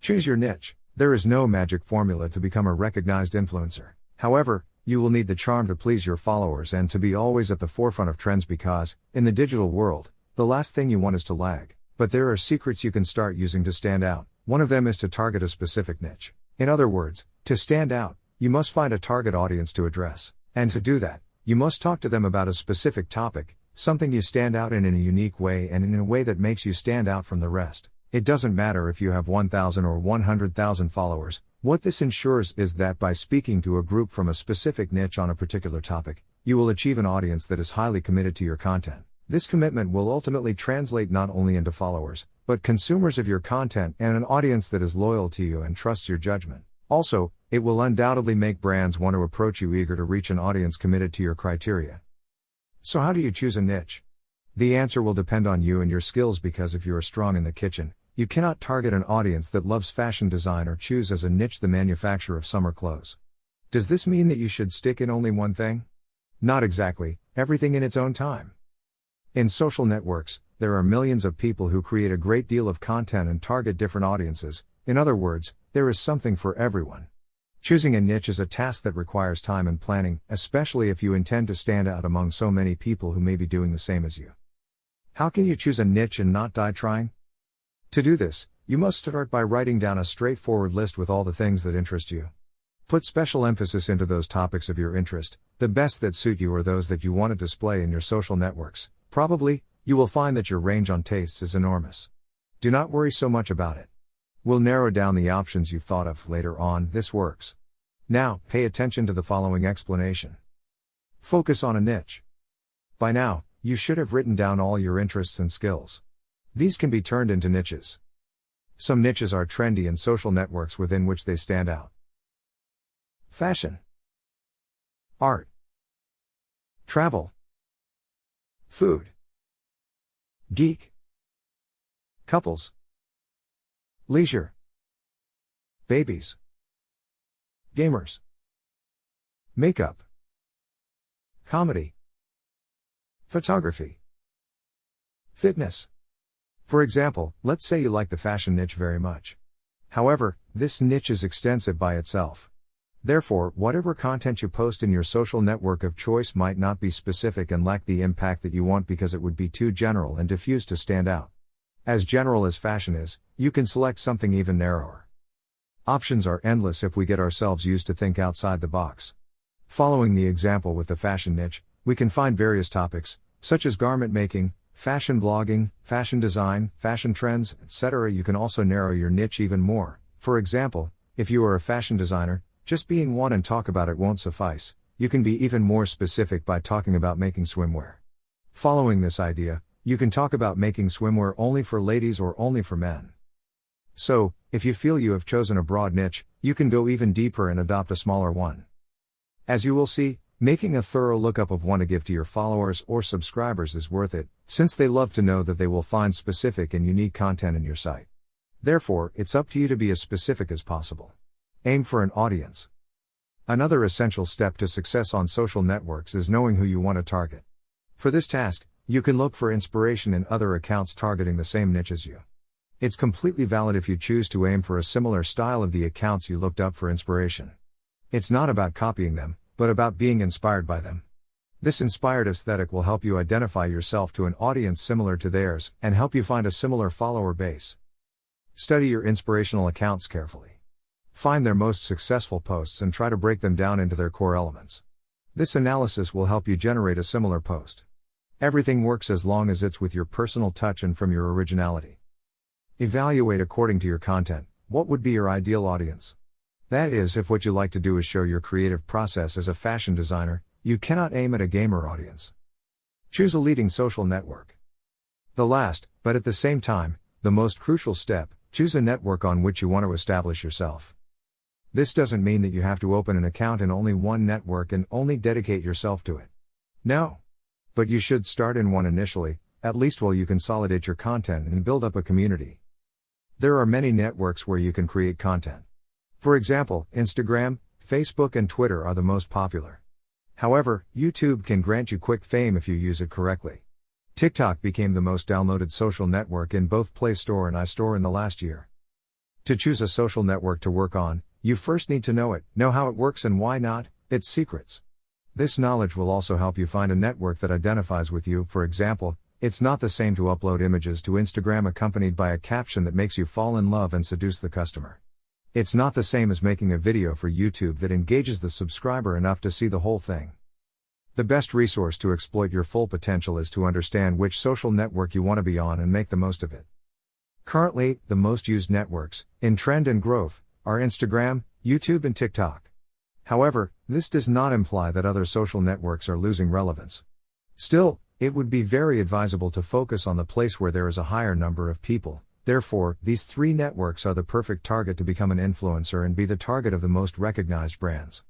Choose your niche. There is no magic formula to become a recognized influencer. However, you will need the charm to please your followers and to be always at the forefront of trends because, in the digital world, the last thing you want is to lag. But there are secrets you can start using to stand out. One of them is to target a specific niche. In other words, to stand out, you must find a target audience to address. And to do that, you must talk to them about a specific topic, something you stand out in a unique way and in a way that makes you stand out from the rest. It doesn't matter if you have 1,000 or 100,000 followers. What this ensures is that by speaking to a group from a specific niche on a particular topic, you will achieve an audience that is highly committed to your content. This commitment will ultimately translate not only into followers, but consumers of your content and an audience that is loyal to you and trusts your judgment. Also, it will undoubtedly make brands want to approach you eager to reach an audience committed to your criteria. So how do you choose a niche? The answer will depend on you and your skills because if you are strong in the kitchen, you cannot target an audience that loves fashion design or choose as a niche the manufacture of summer clothes. Does this mean that you should stick in only one thing? Not exactly, everything in its own time. In social networks, there are millions of people who create a great deal of content and target different audiences. In other words, there is something for everyone. Choosing a niche is a task that requires time and planning, especially if you intend to stand out among so many people who may be doing the same as you. How can you choose a niche and not die trying? To do this, you must start by writing down a straightforward list with all the things that interest you. Put special emphasis into those topics of your interest. The best that suit you are those that you want to display in your social networks. Probably, you will find that your range on tastes is enormous. Do not worry so much about it. We'll narrow down the options you've thought of later on. This works. Now, pay attention to the following explanation. Focus on a niche. By now, you should have written down all your interests and skills. These can be turned into niches. Some niches are trendy in social networks within which they stand out. Fashion, art, travel, food, geek, couples, leisure, babies, gamers, makeup, comedy, photography, fitness. For example, let's say you like the fashion niche very much. However, this niche is extensive by itself. Therefore, whatever content you post in your social network of choice might not be specific and lack the impact that you want because it would be too general and diffuse to stand out. As general as fashion is, you can select something even narrower. Options are endless if we get ourselves used to think outside the box. Following the example with the fashion niche, we can find various topics, such as garment making, fashion blogging, fashion design, fashion trends, etc. You can also narrow your niche even more. For example, if you are a fashion designer, just being one and talk about it won't suffice. You can be even more specific by talking about making swimwear. Following this idea, you can talk about making swimwear only for ladies or only for men. So, if you feel you have chosen a broad niche, you can go even deeper and adopt a smaller one. As you will see, making a thorough lookup of one to give to your followers or subscribers is worth it, since they love to know that they will find specific and unique content in your site. Therefore, it's up to you to be as specific as possible. Aim for an audience. Another essential step to success on social networks is knowing who you want to target. For this task, you can look for inspiration in other accounts targeting the same niche as you. It's completely valid if you choose to aim for a similar style of the accounts you looked up for inspiration. It's not about copying them, but about being inspired by them. This inspired aesthetic will help you identify yourself to an audience similar to theirs and help you find a similar follower base. Study your inspirational accounts carefully. Find their most successful posts and try to break them down into their core elements. This analysis will help you generate a similar post. Everything works as long as it's with your personal touch and from your originality. Evaluate according to your content. What would be your ideal audience? That is, if what you like to do is show your creative process as a fashion designer, you cannot aim at a gamer audience. Choose a leading social network. The last, but at the same time, the most crucial step, choose a network on which you want to establish yourself. This doesn't mean that you have to open an account in only one network and only dedicate yourself to it. No. But you should start in one initially, at least while you consolidate your content and build up a community. There are many networks where you can create content. For example, Instagram, Facebook and Twitter are the most popular. However, YouTube can grant you quick fame if you use it correctly. TikTok became the most downloaded social network in both Play Store and iStore in the last year. To choose a social network to work on, you first need to know it, know how it works and why not, its secrets. This knowledge will also help you find a network that identifies with you. For example, it's not the same to upload images to Instagram accompanied by a caption that makes you fall in love and seduce the customer. It's not the same as making a video for YouTube that engages the subscriber enough to see the whole thing. The best resource to exploit your full potential is to understand which social network you want to be on and make the most of it. Currently, the most used networks, in trend and growth, are Instagram, YouTube and TikTok. However, this does not imply that other social networks are losing relevance. Still, it would be very advisable to focus on the place where there is a higher number of people. Therefore, these 3 networks are the perfect target to become an influencer and be the target of the most recognized brands.